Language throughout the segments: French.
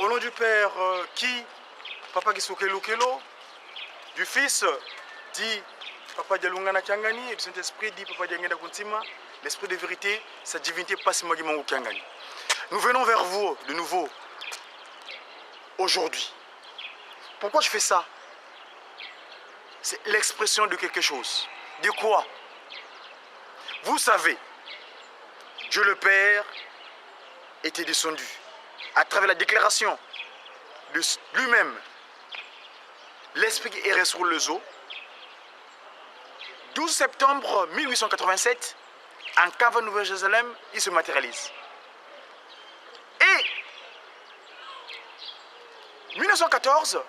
Au nom du Père qui, Papa Kisokelo, du Fils dit Papa Dialungana Kiangani et du Saint-Esprit dit Papa Diangenda Kuntima, l'Esprit de vérité, sa divinité passe Magimangu Kiangani. Nous venons vers vous de nouveau aujourd'hui. Pourquoi je fais ça? C'est l'expression de quelque chose. De quoi? Vous savez, Dieu le Père était descendu à travers la déclaration de lui-même. L'Esprit qui errait sur les eaux. 12 septembre 1887, en Cave Nouvelle-Jérusalem, il se matérialise. Et 1914,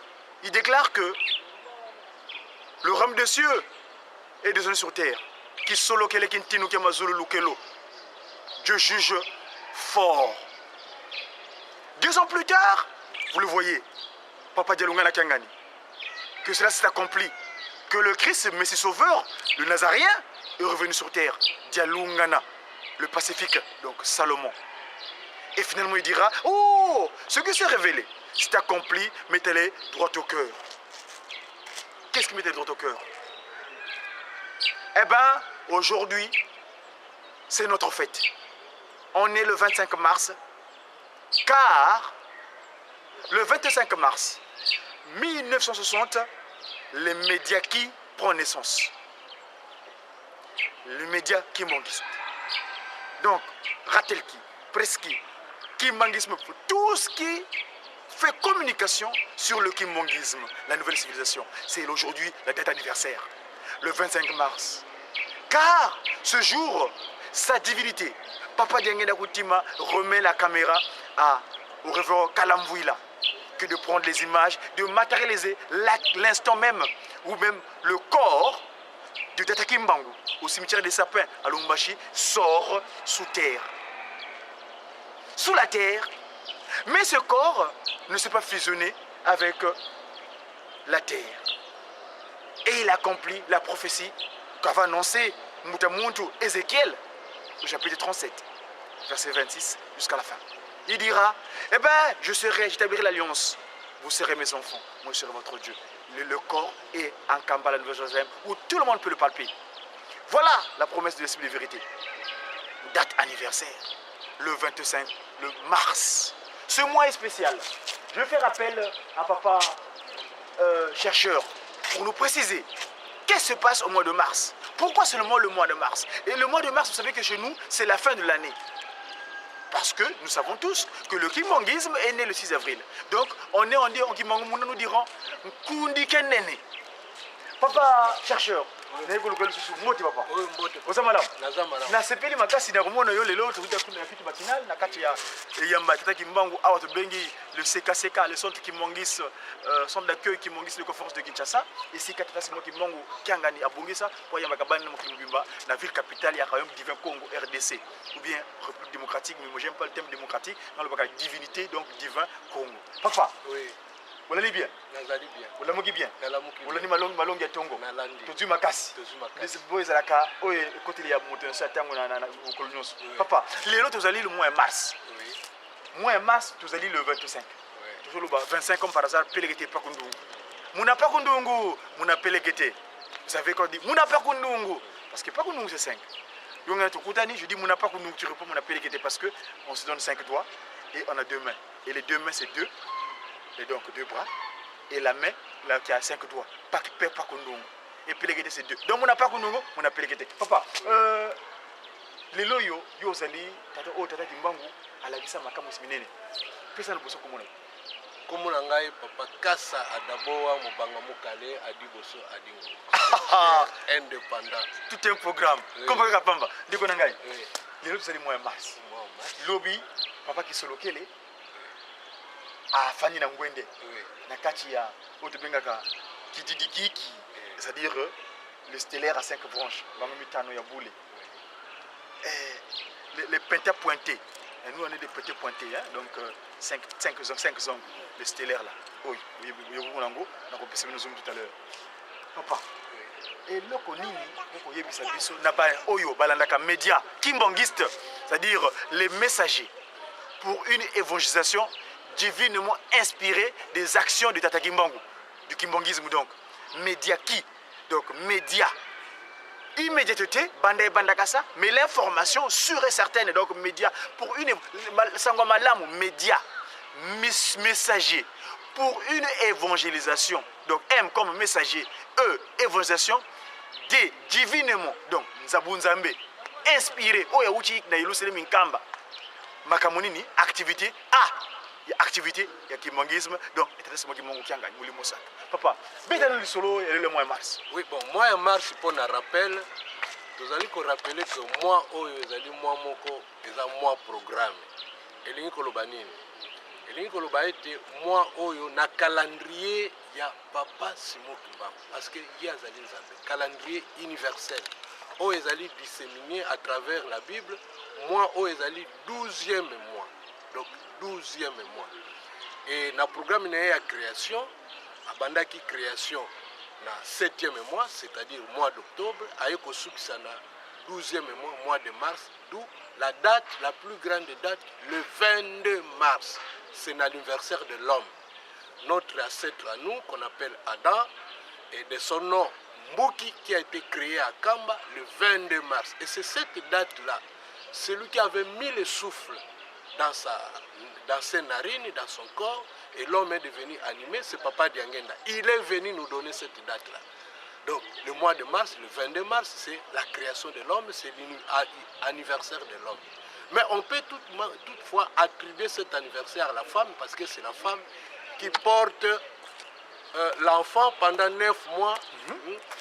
il déclare que le royaume des cieux est descendu sur terre. Dieu juge fort. 2 ans plus tard, vous le voyez, Papa Dialungana Kiangani, que cela s'est accompli, que le Christ, Messie Sauveur, le Nazaréen, est revenu sur terre. Dialungana, le Pacifique, donc Salomon. Et finalement, il dira, oh, ce qui s'est révélé, c'est accompli, mettez-les droit au cœur. Qu'est-ce qui mettait droit au cœur? Eh bien, aujourd'hui, c'est notre fête. On est le 25 mars, car le 25 mars 1960, les médias qui prennent naissance. Les médias kimongistes. Donc, Ratelki, Preski, kimongisme, tout ce qui fait communication sur le kimongisme, la nouvelle civilisation. C'est aujourd'hui la date anniversaire, le 25 mars. Car ce jour, sa divinité, Papa Diangenda Kuntima remet la caméra au révérend Kalamvouila, que de prendre les images, de matérialiser l'instant même, où même le corps de Tata Kimbangu, au cimetière des sapins à Lumbashi, sort sous terre. Sous la terre, mais ce corps ne s'est pas fusionné avec la terre. Et il accomplit la prophétie qu'avait annoncé Mutamuntu Ézéchiel au chapitre 37, verset 26 jusqu'à la fin. Il dira, eh bien, j'établirai l'alliance. Vous serez mes enfants, moi je serai votre Dieu. Le corps est en Kambala, la Nouvelle-Jérusalem, où tout le monde peut le palper. Voilà la promesse de l'Esprit de vérité. Date anniversaire, le 25 mars. Ce mois est spécial. Je vais faire appel à Papa chercheur pour nous préciser qu'est-ce qui se passe au mois de mars. Pourquoi seulement le mois de mars? Et le mois de mars, vous savez que chez nous, c'est la fin de l'année. Parce que nous savons tous que le kimongisme est né le 6 avril. Donc, on est en Kimongu, nous dirons Kundi Kenene. Papa chercheur, papa. Na sepeli makasi na komona yo lelo tukuta kuna kitu matinal na kati ya yamba tata Kimbangu awa to bengi le CKCK, le centre Kimongis, centre d'accueil Kimongis de conférence de Kinshasa. Ici katata simo Kimbangu Kiangani abongisa pour yamba kabani na Mokimubimba na ville capitale ya royaume divin Congo RDC ou bien République démocratique, mais moi j'aime pas le terme démocratique, dans le bagage divinité donc divin Congo. Papa. Oui. Vous l'allez bien? Nazali bien. Vous l'allez bien? Vous l'allez malongi ya tongo. Tozu makasi. Les boys à la ca, oye côté ya monter ça tango na kolonyos. Papa, les autres allez le mois de mars. Oui. Mois de mars, vous allez le 25. Oui. Toujours le 25 comme par hasard, Péléguété Pakundungu. Mouna Pakundungu, Mouna Péléguété. Vous savez quand on dit Mouna Pakundungu parce que Pakundungu c'est 5. Donc je dis Mouna Pakundungu, tu réponds Mouna Péléguété parce que on se donne 5 doigts et on a 2 mains. Et les 2 mains c'est 2. Et donc 2 bras, et la main là, qui a 5 doigts. Pas Kundungu. Et Péléguété c'est 2. Donc on n'a pas Kundungu, on a Péléguété. Papa, les loyo, yo zali, tata Kimbangu, à la visa makamus minene. Pesa n'bosso komona. Komona ngai papa kasa adaboa mobanga mokale adiboso adingo. Indépendant. Tout un programme. Comme Kapamba, ndiko nangai. Les autres zali mois mars. Lobby, papa qui solo kele. Fanny Nangwende, Nakatia, Otobengaka, Kididikiki, c'est-à-dire le stellaire à 5 branches, Mamitano Yaboule. Les pentas pointés, et nous on est des pentas pointés, hein? Donc 5 angles, le stellaire là. Oui, on a repris nos zooms tout à l'heure. Papa, et le Konini, Oyo, Balandaka média, kimbangiste, c'est-à-dire les messagers pour une évangélisation divinement inspiré des actions de Tata Kimbangu, du kimbongisme donc. Média qui? Donc média. Immédiateté, banda et bandakasa, mais l'information sûre et certaine, donc média, pour une sangomalamu, média, messager, pour une évangélisation, donc M comme messager, E, évangélisation, D, divinement, donc Nzabunzambe, inspiré, Oya Uchi na Yerusalem Minkamba, Makamonini, activité, A, activité, il y a kimbongisme, donc, papa, le solo et le mois de mars. Oui, bon, mois de mars, pour un rappel, nous allons rappeler que moi, moi, moko, c'est mois programme. Et les Kolobanine. Et les Kolobanine, moi, na calendrier, il y a Papa Simon Kimbangu. Parce qu'il y a un calendrier universel. Où ils allaient disséminer à travers la Bible, moi, où ils allaient 12e mois. Donc, 12e mois. Et dans le programme de création, à qui création dans 7e mois, c'est-à-dire mois d'octobre, à Ekosukisa dans 12e mois de mars, d'où la date, la plus grande date, le 22 mars. C'est l'anniversaire de l'homme. Notre ancêtre à nous, qu'on appelle Adam, et de son nom Mbuki, qui a été créé à Kamba le 22 mars. Et c'est cette date-là, celui qui avait mis le souffle dans ses narines, dans son corps, et l'homme est devenu animé, c'est Papa Diangenda. Il est venu nous donner cette date-là. Donc, le mois de mars, le 22 mars, c'est la création de l'homme, c'est l'anniversaire de l'homme. Mais on peut toutefois attribuer cet anniversaire à la femme, parce que c'est la femme qui porte l'enfant pendant 9 mois.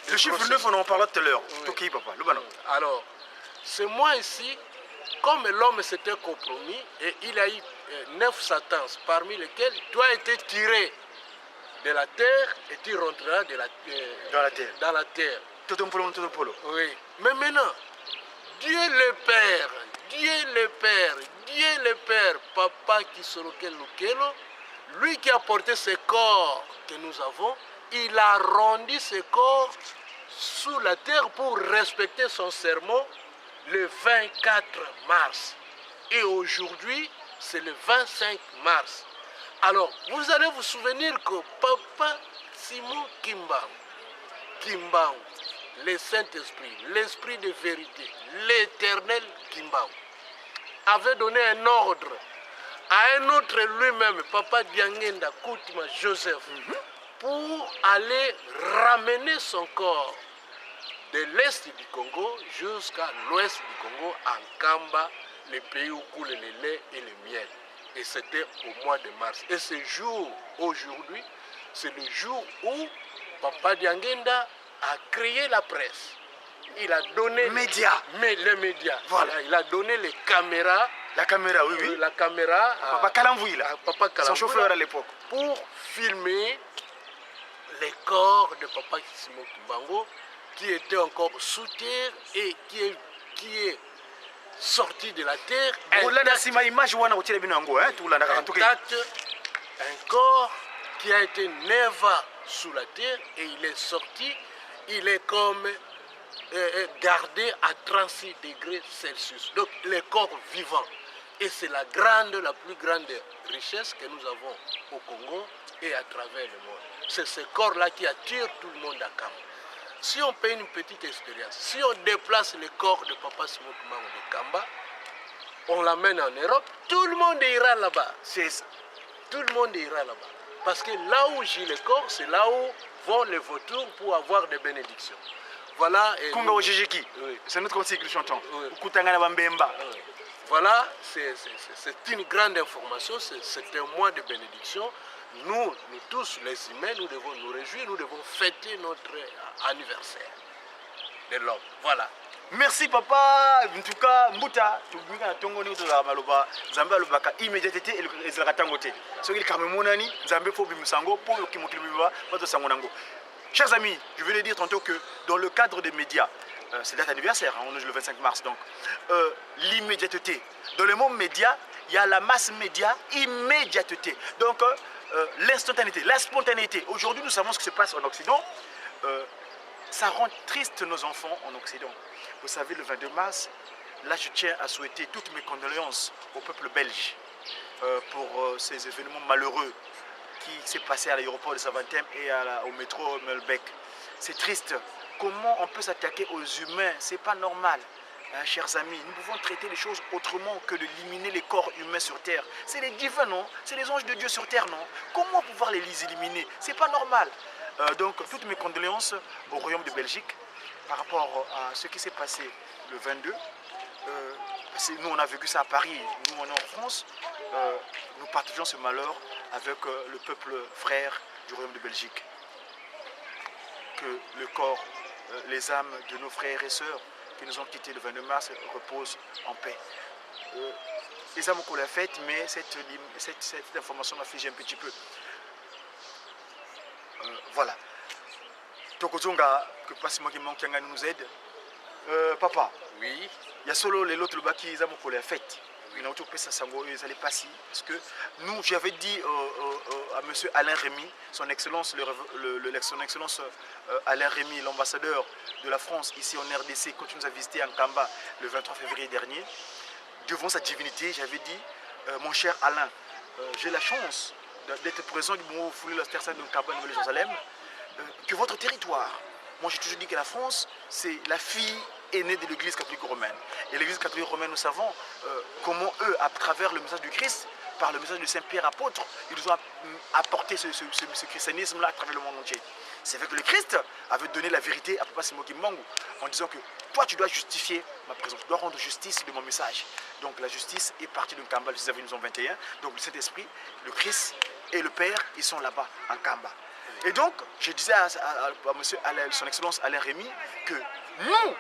Le chiffre 9, on en parlait tout à l'heure. Oui. Papa, le ballon. Alors, ce mois ici, comme l'homme s'était compromis, et il a eu 9 satans, parmi lesquels tu as été tiré de la terre et tu rentreras dans la terre. Dans la terre. Tout un polo. Oui. Mais maintenant, Dieu le Père, Papa qui Lukelo, lui qui a porté ce corps que nous avons, il a rendu ce corps sous la terre pour respecter son serment le 24 mars. Et aujourd'hui, c'est le 25 mars. Alors, vous allez vous souvenir que Papa Simon Kimbangu, le Saint-Esprit, l'Esprit de vérité, l'Éternel Kimbangu, avait donné un ordre à un autre lui-même, Papa Diangenda Koutima Joseph, pour aller ramener son corps de l'est du Congo jusqu'à l'ouest du Congo, en Kamba, le pays où coule le lait et le miel. Et c'était au mois de mars. Et ce jour, aujourd'hui, c'est le jour où Papa Diangenda a créé la presse. Il a donné les médias. Voilà. Il a donné les caméras. La caméra, oui. La caméra Papa Kalamvoui, là. Papa Kalamvoui, son chauffeur à l'époque. Pour filmer les corps de Papa Simon Kimbangu, qui était encore sous terre et qui est sorti de la terre. Un corps qui a été 9 ans sous la terre et il est sorti, il est comme gardé à 36 degrés Celsius. Donc le corps vivant. Et c'est la plus grande richesse que nous avons au Congo et à travers le monde. C'est ce corps-là qui attire tout le monde à Kamba. Si on fait une petite expérience, si on déplace le corps de Papa Simon Kimbangu de Kamba, on l'amène en Europe, tout le monde ira là-bas. C'est ça. Tout le monde ira là-bas. Parce que là où j'ai le corps, c'est là où vont les vautours pour avoir des bénédictions. Voilà. Kunga Ojejeki, c'est notre conseil que nous chantons. Voilà, c'est une grande information, c'est un mois de bénédiction. Nous tous, les humains, nous devons nous réjouir, nous devons fêter notre anniversaire de l'homme. Voilà. Merci papa. En tout cas, Mbuta, tu as tongo ni toza maloba, Nzambe alobaka immédiateté et ezalaka tangote. Ce qui quand monani, Nzambe faut bimusango pour ki motilibiba bato sangonango. Chers amis, je venais dire tantôt que dans le cadre des médias, c'est date anniversaire, on est le 25 mars donc, l'immédiateté. Dans le monde média, il y a la masse média, immédiateté. Donc l'instantanéité, la spontanéité. Aujourd'hui, nous savons ce qui se passe en Occident. Ça rend triste nos enfants en Occident. Vous savez, le 22 mars, là, je tiens à souhaiter toutes mes condoléances au peuple belge. pour ces événements malheureux qui s'est passé à l'aéroport de Zaventem et au métro Melbeck. C'est triste. Comment on peut s'attaquer aux humains? C'est pas normal. Chers amis, nous pouvons traiter les choses autrement que de limiter les corps humains sur terre. C'est les divins, non? C'est les anges de Dieu sur terre, non? Comment pouvoir les éliminer? C'est pas normal. Donc, toutes mes condoléances au Royaume de Belgique par rapport à ce qui s'est passé le 22. Nous, on a vécu ça à Paris, nous, on est en France. Nous partageons ce malheur avec le peuple frère du Royaume de Belgique. Que le corps, les âmes de nos frères et sœurs qui nous ont quittés le 22 mars reposent en paix. Les âmes qu'on l'a faites, mais cette information m'a figé un petit peu. Voilà. Tokozonga, que Passimo Kimankianga nous aide. Papa, Oui. il y a solo les autres qui les âmes qu'on l'a faites. Il y a autre personne ils allaient passer. Parce que nous, j'avais dit à M. Alain Rémy, son Excellence, son Excellence Alain Rémy, l'ambassadeur de la France ici en RDC, quand il nous a visité en Kamba le 23 février dernier, devant sa divinité, j'avais dit, mon cher Alain, j'ai la chance d'être présent du moment où vous foulez la terre sainte de Kamba, Nouvelle-Jérusalem, que votre territoire, moi j'ai toujours dit que la France, c'est la fille aînée de l'Église catholique romaine. Et l'Église catholique romaine, nous savons comment eux, à travers le message du Christ, par le message de Saint-Pierre apôtre, ils nous ont apporté ce christianisme-là à travers le monde entier. C'est vrai que le Christ avait donné la vérité à Papa Simo Kimbangu en disant que toi tu dois justifier ma présence, tu dois rendre justice de mon message. Donc la justice est partie de Kamba le 6 avril 1921. Donc le Saint-Esprit, le Christ et le Père, ils sont là-bas en Kamba. Et donc je disais à monsieur Alain, son Excellence Alain Rémy que nous,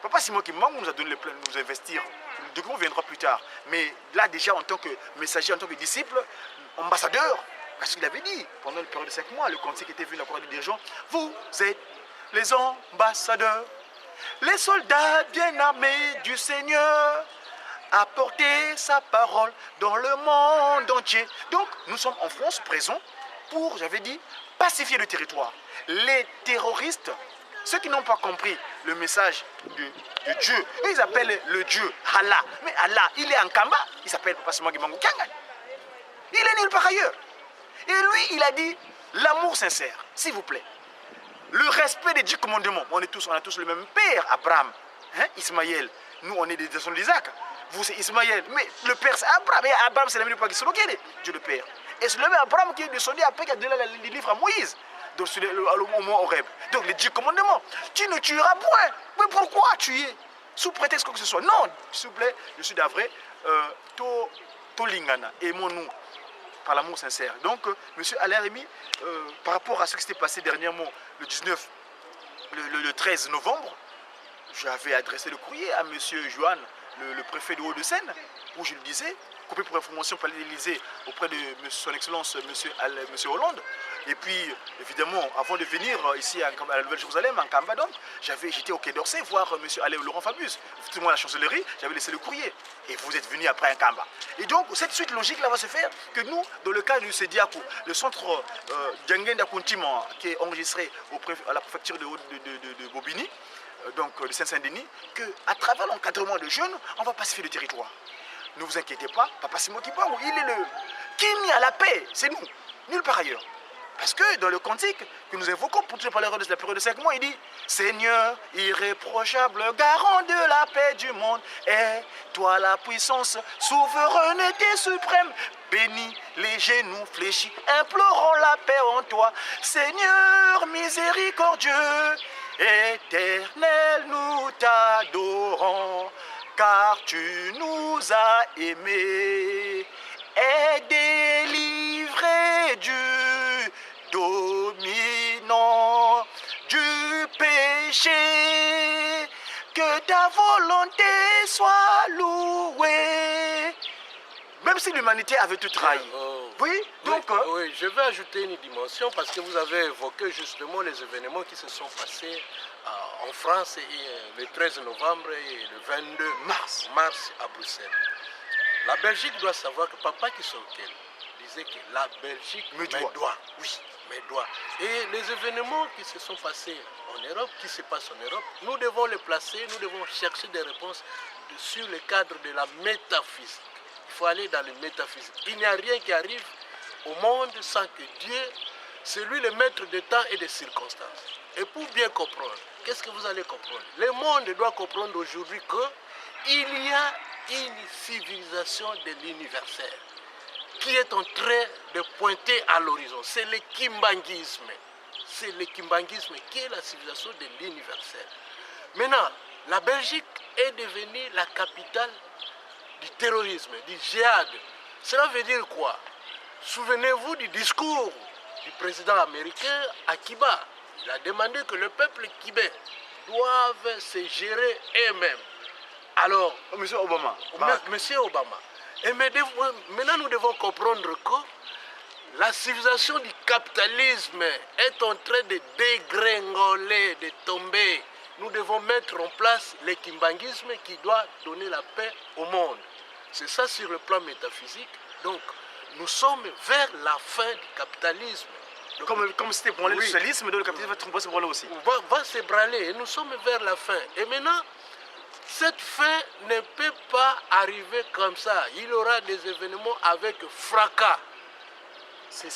Papa Simo Kimbangu nous a donné le plan de nous investir. Le document viendra plus tard. Mais là déjà en tant que messager, en tant que disciple, ambassadeur, parce qu'il avait dit, pendant une période de 5 mois, le conseil qui était venu à la cour des dirigeants, vous êtes les ambassadeurs, les soldats bien armés du Seigneur, apporter sa parole dans le monde entier. Donc, nous sommes en France présents pour, j'avais dit, pacifier le territoire. Les terroristes, ceux qui n'ont pas compris le message de Dieu, ils appellent le Dieu Allah. Mais Allah, il est en Kamba, il s'appelle Papa Simo Kimbangu Kangan. Il est nulle part ailleurs. Et lui, il a dit l'amour sincère, s'il vous plaît. Le respect des 10 commandements. On a tous le même père, Abraham, Ismaël. Nous, on est des descendants d'Isaac. Vous, c'est Ismaël. Mais le père, c'est Abraham. Et Abraham, c'est le même père qui se loquait, Dieu le Père. Et c'est le même Abraham qui est descendu après qui a donné les livres à Moïse. Donc, au mont Horeb. Donc, les 10 commandements. Tu ne tueras point. Mais pourquoi tuer? Sous prétexte que ce soit. Non, s'il vous plaît, je suis d'avril. Tolingana. Aimons-nous par l'amour sincère. Donc, M. Alain Rémy, par rapport à ce qui s'était passé dernièrement, le 13 novembre, j'avais adressé le courrier à M. Johan, le préfet de Hauts-de-Seine, où je lui disais, coupé pour information par l'Élysée auprès de son Excellence M. Hollande. Et puis, évidemment, avant de venir ici à la Nouvelle-Jérusalem, en Kamba, donc, j'étais au Quai d'Orsay voir M. Alain Laurent Fabius, effectivement à la chancellerie, j'avais laissé le courrier. Et vous êtes venu après en Kamba. Et donc, cette suite logique-là va se faire que nous, dans le cas du CEDIACO, le centre Djangenda Kuntima, qui est enregistré à la préfecture de Bobigny, donc de Saint-Denis, qu'à travers l'encadrement de jeunes, on va pacifier le territoire. Ne vous inquiétez pas, Papa Simo Kimbangu, il est le Kimi à la paix, c'est nous, nulle part ailleurs. Parce que dans le cantique que nous évoquons pour toute la période de 5 mois, il dit Seigneur irréprochable, garant de la paix du monde, et toi la puissance, souveraineté suprême, bénis les genoux fléchis, implorons la paix en toi. Seigneur miséricordieux, éternel, nous t'adorons, car tu nous as aimés et délivrés du dominant du péché. Que ta volonté soit louée. Même si l'humanité avait tout trahi. Oui, donc... Oui, je vais ajouter une dimension parce que vous avez évoqué justement les événements qui se sont passés en France le 13 novembre et le 22 mars à Bruxelles. La Belgique doit savoir que Papa Kisokel disait que la Belgique me doit. Oui, me doit. Et les événements qui se sont passés en Europe, qui se passent en Europe, nous devons les placer, nous devons chercher des réponses sur le cadre de la métaphysique. Il faut aller dans le métaphysique. Il n'y a rien qui arrive au monde sans que Dieu, c'est lui le maître de temps et des circonstances. Et pour bien comprendre, qu'est-ce que vous allez comprendre? Le monde doit comprendre aujourd'hui qu'il y a une civilisation de l'universel qui est en train de pointer à l'horizon. C'est le kimbanguisme. C'est le kimbanguisme qui est la civilisation de l'universel. Maintenant, la Belgique est devenue la capitale du terrorisme, du djihad. Cela veut dire quoi? Souvenez-vous du discours du président américain à Kiba. Il a demandé que le peuple kibé doive se gérer eux-mêmes. Alors, Monsieur Obama. Monsieur Obama. Et maintenant, nous devons comprendre que la civilisation du capitalisme est en train de dégringoler, de tomber. Nous devons mettre en place le kimbanguisme qui doit donner la paix au monde. C'est ça sur le plan métaphysique. Donc, nous sommes vers la fin du capitalisme. Donc, comme c'était pour le socialisme, donc le capitalisme va se branler aussi. Va se branler et nous sommes vers la fin. Et maintenant, cette fin ne peut pas arriver comme ça. Il y aura des événements avec fracas. C'est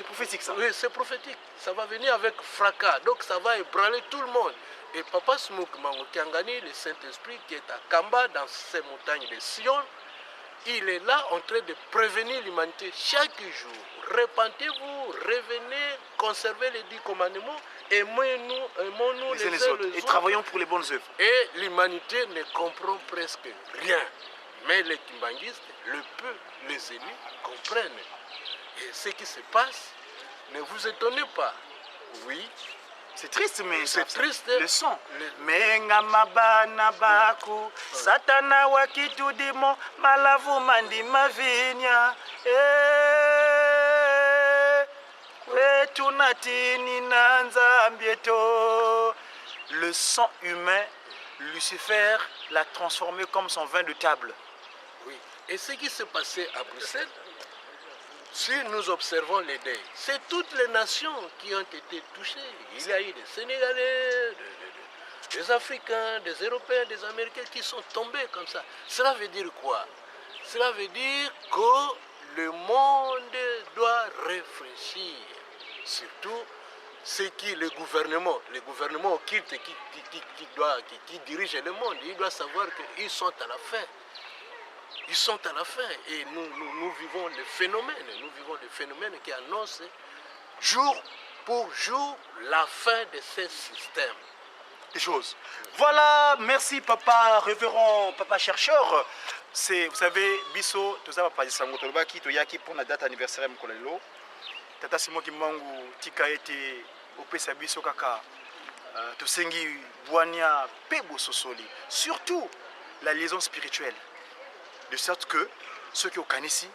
prophétique ça. Oui, c'est prophétique. Ça va venir avec fracas. Donc ça va ébranler tout le monde. Et Papa Smouk Mango qui a gagné le Saint-Esprit qui est à Kamba dans ces montagnes de Sion, il est là en train de prévenir l'humanité chaque jour. Repentez-vous, revenez, conservez les 10 commandements, aimons-nous les uns les autres. Et travaillons pour les bonnes œuvres. Et l'humanité ne comprend presque rien. Mais les kimbanguistes, le peu, les élus comprennent. Et ce qui se passe, ne vous étonnez pas. Oui. C'est triste, mais c'est triste. Le son. Menga mabana baku, satana wakitudimo, malavu mandi mavinya. Wetunatini nanza ambieto. Le sang humain, Lucifer l'a transformé comme son vin de table. Oui. Et ce qui s'est passé à Bruxelles, si nous observons les deuils, c'est toutes les nations qui ont été touchées. Il y a eu des Sénégalais, des Africains, des Européens, des Américains qui sont tombés comme ça. Cela veut dire quoi? Cela veut dire que le monde doit réfléchir. Surtout ce qui le gouvernement occulte qui dirige le monde, il doit savoir qu'ils sont à la fin. Ils sont à la fin et nous vivons le phénomène qui annonce jour pour jour la fin de ce système. Des choses. Voilà, merci papa, révérend papa chercheur. C'est, vous savez, biso, tout ça va pas sango tolobaki to yaki pour la date anniversaire mkolelo. Tata Simo Kimbangu tika été opesa biso kaka to sengi bwania pebo sosoli. Surtout la liaison spirituelle. De sorte que ceux qui ont ici,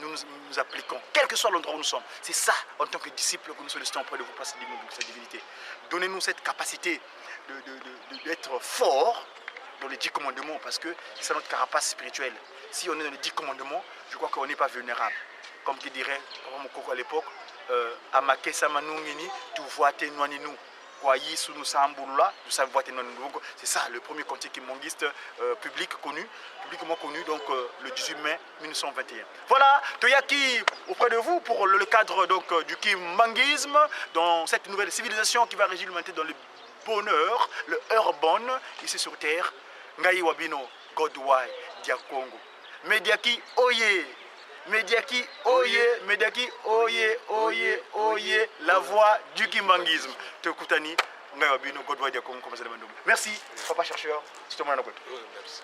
nous appliquons, quel que soit l'endroit où nous sommes. C'est ça, en tant que disciples, que nous sollicitons auprès de vous, place de cette divinité. Donnez-nous cette capacité d'être forts dans les 10 commandements, parce que c'est ça notre carapace spirituelle. Si on est dans les 10 commandements, je crois qu'on n'est pas vulnérable. Comme qui dirait Papa Mokoko à l'époque, Amake Samanungini, tu vois tes nous. C'est ça le premier cantier kimbanguiste publiquement connu, donc le 18 mai 1921. Voilà, Toyaki auprès de vous pour le cadre donc, du kimbanguisme, dans cette nouvelle civilisation qui va régir l'humanité dans le bonheur, le urban, ici sur terre. Ngai Wabino, Godwai, Diakongo. Mediaki, oye! Mediaki, oye, Mediaki, oye, oye, oye, la voix du kimbanguisme. Te Koutani, Ngaïwabino, Godwai Diakongo, comme ça. Merci, papa chercheur, c'est tout le monde. Oui, merci.